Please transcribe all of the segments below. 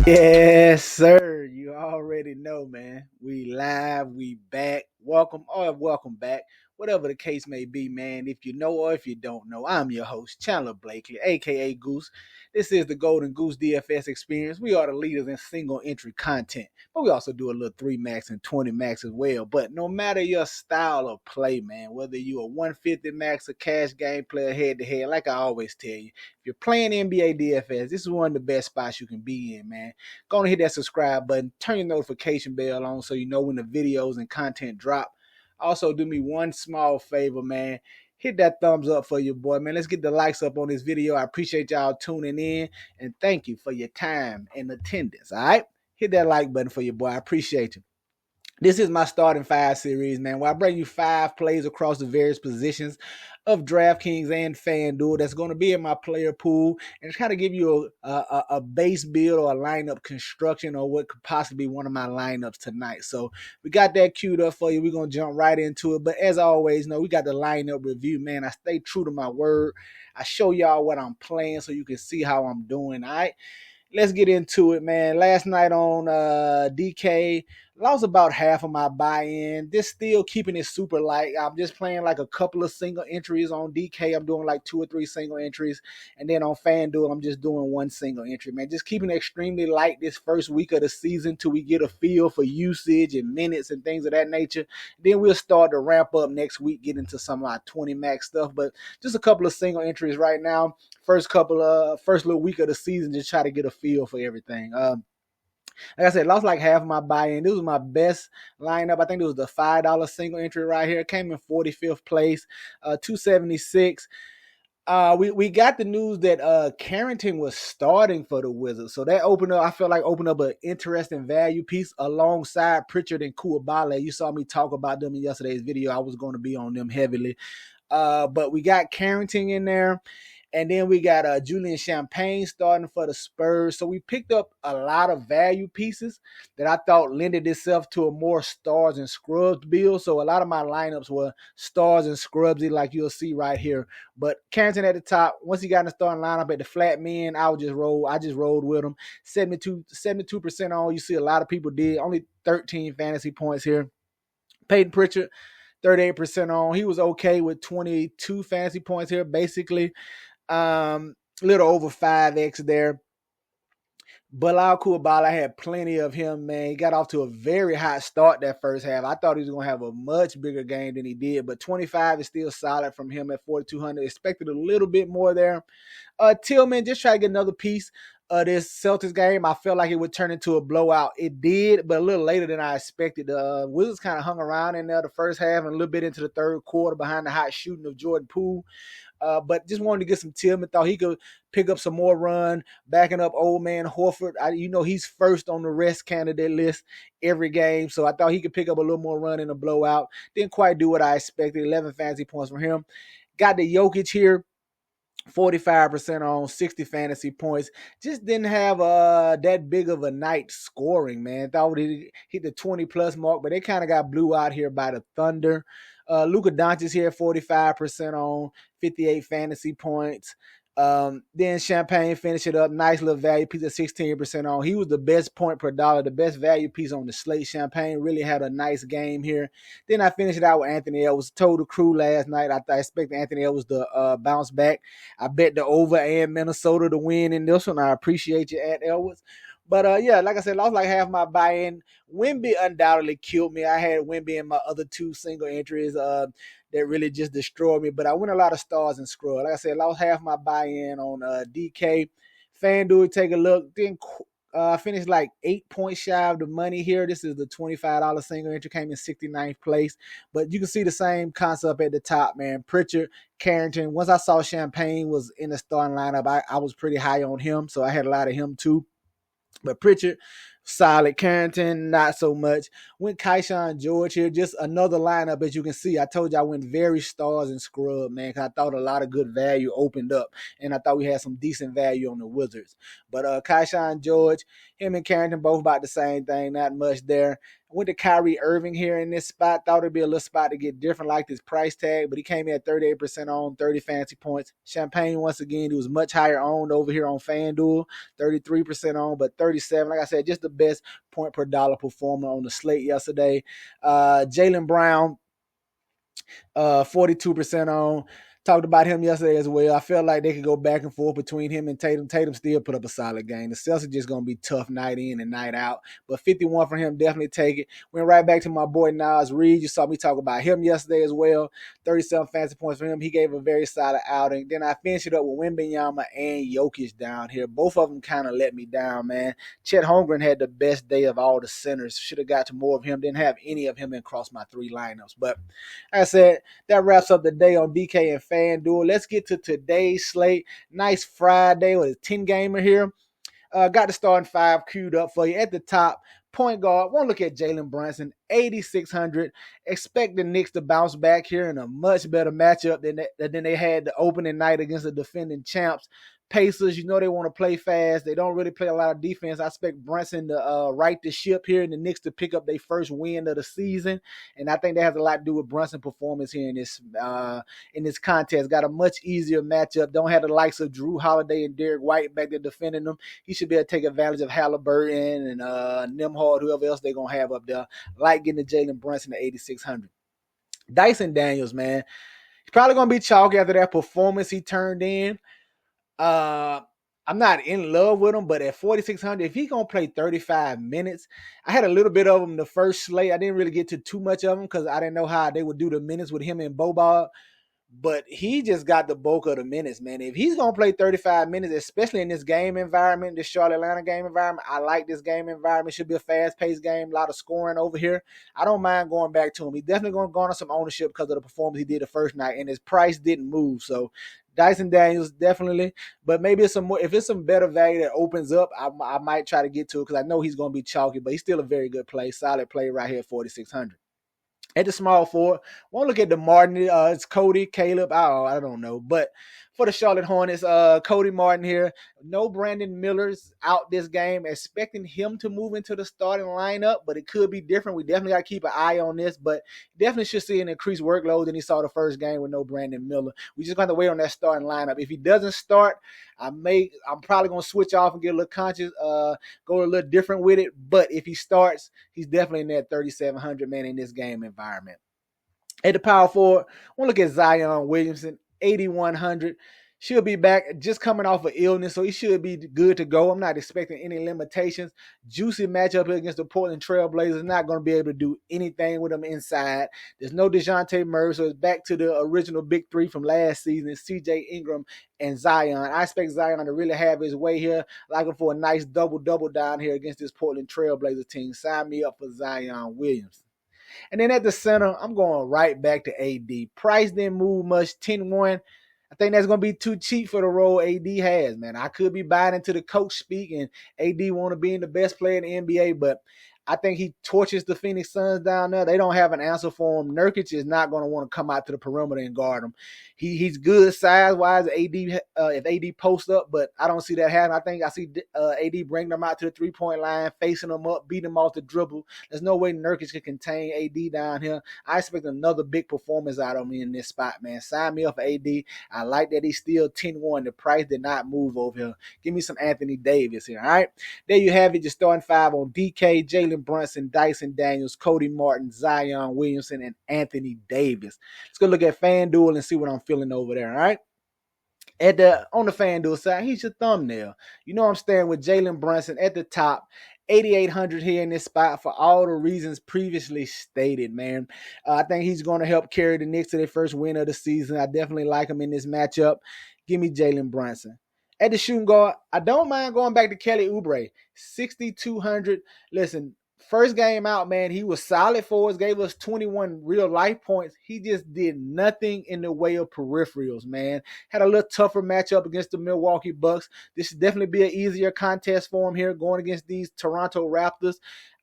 Yes, sir. You already know, man. We live, we back. Welcome back. Whatever the case may be, man. If you know or if you don't know, I'm your host, Chandler Blakely, aka Goose. This is the Golden Goose DFS experience. We are the leaders in single entry content, but we also do a little 3 max and 20 max as well. But no matter your style of play, man, whether you're a 150 max, a cash game player head to head, like I always tell you, if you're playing NBA DFS, this is one of the best spots you can be in, man. Go and hit that subscribe button, turn your notification bell on so you know when the videos and content drop. Also, do me one small favor, man. Hit that thumbs up for your boy, man. Let's get the likes up on this video. I appreciate y'all tuning in, and thank you for your time and attendance, all right? Hit that like button for your boy. I appreciate you. This is my starting five series, man, where I bring you 5 plays across the various positions of DraftKings and FanDuel that's going to be in my player pool and just kind of give you a base build or a lineup construction or what could possibly be one of my lineups tonight. So we got that queued up for you. We're going to jump right into it. But as always, we got the lineup review, man. I stay true to my word. I show y'all what I'm playing so you can see how I'm doing, all right? Let's get into it, man. Last night on DK, lost about half of my buy-in. This still keeping it super light. I'm just playing like a couple of single entries on DK. I'm doing like 2 or 3 single entries. And then on FanDuel, I'm just doing 1 single entry, man. Just keeping it extremely light this first week of the season till we get a feel for usage and minutes and things of that nature. Then we'll start to ramp up next week, get into some of our 20 max stuff. But just a couple of single entries right now. First little week of the season, just try to get a feel for everything. Like I said, lost like half of my buy-in. This was my best lineup. I think it was the $5 single entry right here. It came in 45th place, 276. We got the news that Carrington was starting for the Wizards. So that opened up an interesting value piece alongside Pritchard and Koulibaly. You saw me talk about them in yesterday's video. I was going to be on them heavily. But we got Carrington in there. And then we got Julian Champagne starting for the Spurs. So we picked up a lot of value pieces that I thought lended itself to a more stars and scrubs build. So a lot of my lineups were stars and scrubsy like you'll see right here. But Carrington at the top, once he got in the starting lineup at the flat men, I just rolled with him. 72% on. You see a lot of people did. Only 13 fantasy points here. Peyton Pritchard, 38% on. He was okay with 22 fantasy points here, basically. Little over 5x there. Bilal Koulibaly, I had plenty of him, man. He got off to a very hot start that first half. I thought he was going to have a much bigger game than he did, but 25 is still solid from him at 4,200. Expected a little bit more there. Tillman, just try to get another piece of this Celtics game. I felt like it would turn into a blowout. It did, but a little later than I expected. Wizards kind of hung around in there the first half and a little bit into the third quarter behind the hot shooting of Jordan Poole. But just wanted to get some Tillman. Thought he could pick up some more run, backing up old man Horford. He's first on the rest candidate list every game, so I thought he could pick up a little more run in a blowout. Didn't quite do what I expected. 11 fantasy points from him. Got the Jokic here. 45% on 60 fantasy points. Just didn't have that big of a night scoring, man. Thought he hit the 20 plus mark, but they kind of got blew out here by the Thunder. Luka Doncic here, 45% on 58 fantasy points. Then Champagne finished it up. Nice little value piece at 16% on. He was the best point per dollar, the best value piece on the slate. Champagne really had a nice game here. Then I finished it out with Anthony Edwards. Told the crew last night I expected Anthony Edwards to bounce back. I bet the over and Minnesota to win in this one. I appreciate you, Ant Edwards. But yeah, like I said, lost like half my buy-in. Wemby undoubtedly killed me. I had Wemby in my other 2 single entries that really just destroyed me. But I went a lot of stars and scrub. Like I said, lost half my buy-in on DK. FanDuel, take a look. Then finished like 8 points shy of the money here. This is the $25 single entry. Came in 69th place. But you can see the same concept at the top, man. Pritchard, Carrington. Once I saw Champagne was in the starting lineup, I was pretty high on him. So I had a lot of him too. But Pritchard, solid. Carrington, not so much. Went Keyshawn George here. Just another lineup, as you can see. I told you I went very stars and scrub, man, because I thought a lot of good value opened up. And I thought we had some decent value on the Wizards. But Keyshawn George, him and Carrington both about the same thing. Not much there. I went to Kyrie Irving here in this spot. Thought it'd be a little spot to get different like this price tag, but he came in at 38% on, 30 fantasy points. Champagne, once again, he was much higher owned over here on FanDuel, 33% on, but 37. Like I said, just the best point per dollar performer on the slate yesterday. Jaylen Brown, 42% on. Talked about him yesterday as well. I felt like they could go back and forth between him and Tatum. Tatum still put up a solid game. The Celtics just going to be tough night in and night out. But 51 for him, definitely take it. Went right back to my boy Nas Reed. You saw me talk about him yesterday as well. 37 fantasy points for him. He gave a very solid outing. Then I finished it up with Wembanyama and Jokic down here. Both of them kind of let me down, man. Chet Holmgren had the best day of all the centers. Should have got to more of him. Didn't have any of him across my 3 lineups. But like I said, that wraps up the day on DK and FanDuel. Let's get to today's slate. Nice Friday with a 10-gamer here. Got the starting 5 queued up for you. At the top, point guard. Want to look at Jalen Brunson, 8,600. Expect the Knicks to bounce back here in a much better matchup than they had the opening night against the defending champs. Pacers, you know they want to play fast. They don't really play a lot of defense. I expect Brunson to right the ship here and the Knicks to pick up their first win of the season. And I think that has a lot to do with Brunson's performance here in this contest. Got a much easier matchup. Don't have the likes of Drew Holiday and Derek White back there defending them. He should be able to take advantage of Halliburton and Nembhard, whoever else they're going to have up there. Like getting to Jalen Brunson at 8,600. Dyson Daniels, man. He's probably going to be chalky after that performance he turned in. I'm not in love with him, but at 4,600, if he's going to play 35 minutes, I had a little bit of him the first slate. I didn't really get to too much of him because I didn't know how they would do the minutes with him and Boban. But he just got the bulk of the minutes, man. If he's going to play 35 minutes, especially in this game environment, this Charlotte-Atlanta game environment, I like this game environment. It should be a fast-paced game, a lot of scoring over here. I don't mind going back to him. He's definitely going to garner some ownership because of the performance he did the first night, and his price didn't move. So Dyson Daniels, definitely. But maybe it's some more. If it's some better value that opens up, I might try to get to it because I know he's going to be chalky, but he's still a very good play, solid play right here at 4,600. At the small forward, want to look at the Martin. It's Cody, Caleb. I don't know. But for the Charlotte Hornets, Cody Martin here. No Brandon Miller's out this game. Expecting him to move into the starting lineup, but it could be different. We definitely got to keep an eye on this, but definitely should see an increased workload than he saw the first game with no Brandon Miller. We just got to wait on that starting lineup. If he doesn't start, I'm probably going to switch off and get a little conscious, go a little different with it. But if he starts, he's definitely in that 3,700 man in this game environment. At the power forward, we'll look at Zion Williamson, 8,100. She'll be back just coming off of illness, so he should be good to go. I'm not expecting any limitations. Juicy matchup against the Portland Trail Blazers. Not going to be able to do anything with them inside. There's no DeJounte Murray, so it's back to the original big three from last season, CJ Ingram and Zion. I expect Zion to really have his way here, looking for a nice double-double down here against this Portland Trail Blazers team. Sign me up for Zion Williamson. And then at the center, I'm going right back to AD. Price didn't move much, 10-1. I think that's going to be too cheap for the role AD has, man. I could be buying into the coach speak and AD want to be in the best player in the NBA, but I think he torches the Phoenix Suns down there. They don't have an answer for him. Nurkic is not going to want to come out to the perimeter and guard him. He's good size-wise if AD posts up, but I don't see that happening. I think I see AD bring them out to the three-point line, facing them up, beating them off the dribble. There's no way Nurkic can contain AD down here. I expect another big performance out of me in this spot, man. Sign me up for AD. I like that he's still 10-1. The price did not move over here. Give me some Anthony Davis here, all right? There you have it. Your starting 5 on DK, Jalen Brunson, Dyson Daniels, Cody Martin, Zion Williamson, and Anthony Davis. Let's go look at FanDuel and see what I'm feeling over there, all right? On the FanDuel side, here's your thumbnail. You know I'm staying with Jalen Brunson at the top, 8,800 here in this spot for all the reasons previously stated, man. I think he's going to help carry the Knicks to their first win of the season. I definitely like him in this matchup. Give me Jalen Brunson. At the shooting guard, I don't mind going back to Kelly Oubre, 6,200. Listen, first game out, man, he was solid for us, gave us 21 real life points. He just did nothing in the way of peripherals, man. Had a little tougher matchup against the Milwaukee Bucks. This should definitely be an easier contest for him here going against these Toronto Raptors.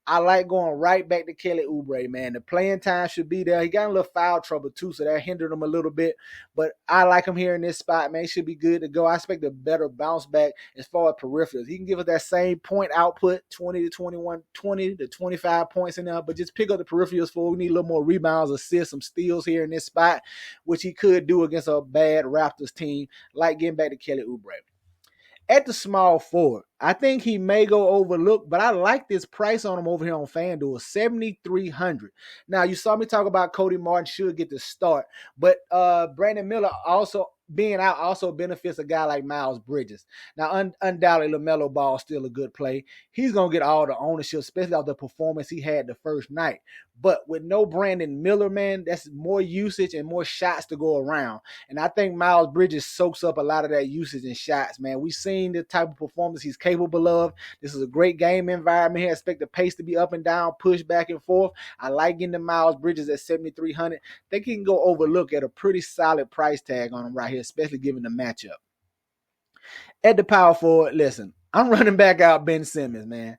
I like going right back to Kelly Oubre, man. The playing time should be there. He got a little foul trouble too, so that hindered him a little bit. But I like him here in this spot, man. He should be good to go. I expect a better bounce back as far as peripherals. He can give us that same point output, 20 to 21, 20 to 25 points in there, but just pick up the peripherals for. We need a little more rebounds, assists, some steals here in this spot, which he could do against a bad Raptors team, like getting back to Kelly Oubre. At the small forward, I think he may go overlooked, but I like this price on him over here on FanDuel, 7,300. Now, you saw me talk about Cody Martin should get the start, but Brandon Miller also being out also benefits a guy like Miles Bridges. Now, undoubtedly, LaMelo Ball is still a good play. He's going to get all the ownership, especially off the performance he had the first night. But with no Brandon Miller, man, that's more usage and more shots to go around. And I think Miles Bridges soaks up a lot of that usage and shots, man. We've seen the type of performance he's capable of. This is a great game environment here. I expect the pace to be up and down, push back and forth. I like getting the Miles Bridges at 7,300. I think he can go overlook at a pretty solid price tag on him right here, especially given the matchup. At the power forward, listen, I'm running back out Ben Simmons, man.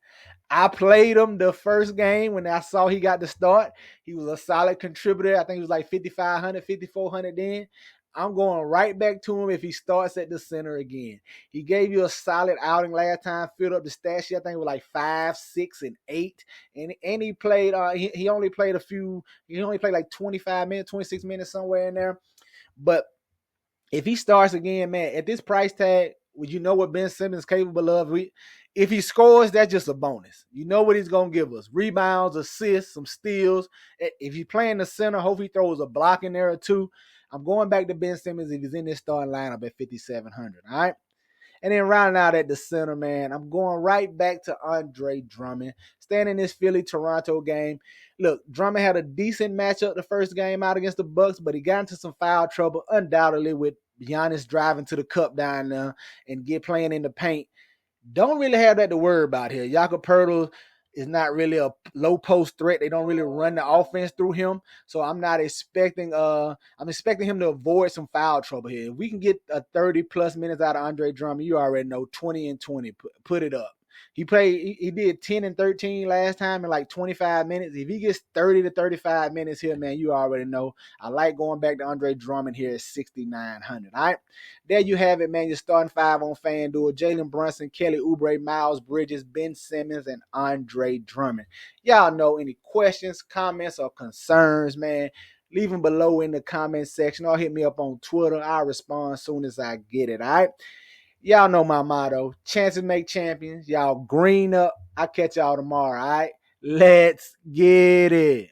I played him the first game when I saw he got the start. He was a solid contributor. I think he was like 5,500, 5,400 then. I'm going right back to him if he starts at the center again. He gave you a solid outing last time, filled up the stat sheet. I think it was like 5, 6, and 8. And he played, he only played like 25 minutes, 26 minutes somewhere in there. But if he starts again, man, at this price tag, would you know what Ben Simmons is capable of? If he scores, that's just a bonus. You know what he's going to give us. Rebounds, assists, some steals. If he's playing the center, hope he throws a block in there or two. I'm going back to Ben Simmons if he's in this starting lineup at 5,700, all right? And then rounding out at the center, man, I'm going right back to Andre Drummond. Staying in this Philly-Toronto game. Look, Drummond had a decent matchup the first game out against the Bucks, but he got into some foul trouble, undoubtedly, with Giannis driving to the cup down there and playing in the paint. Don't really have that to worry about here. Jakob Poeltl is not really a low post threat. They don't really run the offense through him. So I'm not expecting I'm expecting him to avoid some foul trouble here. If we can get a 30 plus minutes out of Andre Drummond, you already know 20 and 20. Put it up. He did 10 and 13 last time in like 25 minutes. If he gets 30 to 35 minutes here, man, you already know. I like going back to Andre Drummond here at 6,900. All right. There you have it, man. You're starting 5 on FanDuel. Jalen Brunson, Kelly Oubre, Miles Bridges, Ben Simmons, and Andre Drummond. Y'all know any questions, comments, or concerns, man, leave them below in the comment section or hit me up on Twitter. I'll respond as soon as I get it. All right. Y'all know my motto. Chances make champions. Y'all green up. I'll catch y'all tomorrow, all right? Let's get it.